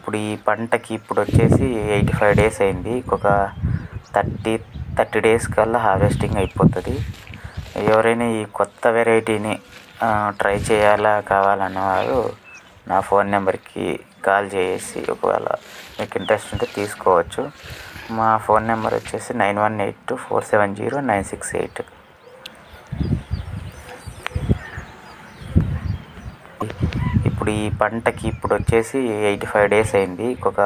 ఇప్పుడు ఈ పంటకి వచ్చేసి 85 డేస్ అయింది. ఇంకొక 30 డేస్ కల్లా హార్వెస్టింగ్ అయిపోతుంది. ఎవరైనా ఈ కొత్త వెరైటీని ట్రై చేయాలా కావాలన్నవారు నా ఫోన్ నెంబర్కి కాల్ చేసి ఒకవేళ మీకు ఇంట్రెస్ట్ ఉంటే తీసుకోవచ్చు. మా ఫోన్ నెంబర్ వచ్చేసి 9182470968. ఇప్పుడు ఈ పంటకి వచ్చేసి 85 డేస్ అయింది. ఇంకొక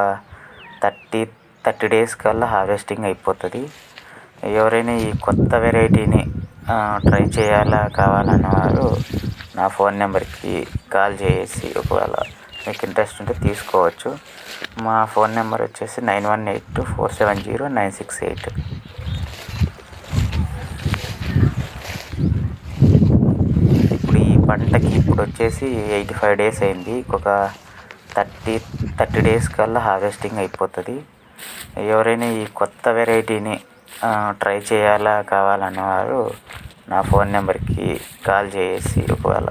30 డేస్ కల్లా హార్వెస్టింగ్ అయిపోతుంది. ఎవరైనా ఈ కొత్త వెరైటీని ట్రై చేయాలా కావాలన్నవారు నా ఫోన్ నెంబర్కి కాల్ చేసి ఒకవేళ మీకు ఇంట్రెస్ట్ ఉంటే తీసుకోవచ్చు. మా ఫోన్ నెంబర్ వచ్చేసి 9182470968. ఇప్పుడు ఈ పంటకి వచ్చేసి 85 డేస్ అయింది. ఇంకొక 30 డేస్ కల్లా హార్వెస్టింగ్ అయిపోతుంది. ఎవరైనా ఈ కొత్త వెరైటీని ట్రై చేయాలా కావాలన్నవారు నా ఫోన్ నెంబర్కి కాల్ చేసి ఒకవేళ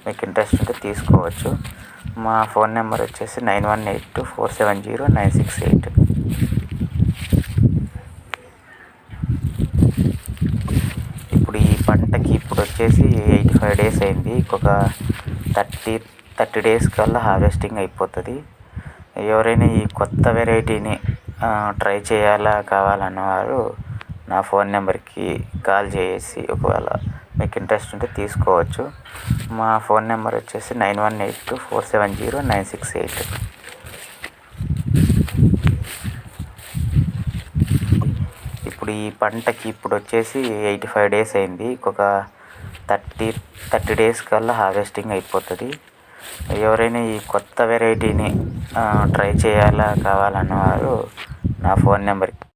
మీకు ఇంట్రెస్ట్ ఉంటే తీసుకోవచ్చు. మా ఫోన్ నెంబర్ వచ్చేసి 9182470968. ఇప్పుడు ఈ పంటకి వచ్చేసి 85 డేస్ అయింది. ఇంకొక 30 డేస్ కల్లా హార్వెస్టింగ్ అయిపోతుంది. ఎవరైనా ఈ కొత్త వెరైటీని ట్రై చేయాలా కావాలన్నవారు నా ఫోన్ నెంబర్కి కాల్ చేసి ఒకవేళ మీకు ఇంట్రెస్ట్ ఉంటే తీసుకోవచ్చు. మా ఫోన్ నెంబర్ వచ్చేసి 9182470968. ఇప్పుడు ఈ పంటకి వచ్చేసి 85 డేస్ అయింది. ఇంకొక 30 డేస్ కల్లా హార్వెస్టింగ్ అయిపోతుంది. ఎవరైనా ఈ కొత్త వెరైటీని ట్రై చేయాలా కావాలన్నవారు నా ఫోన్ నెంబర్కి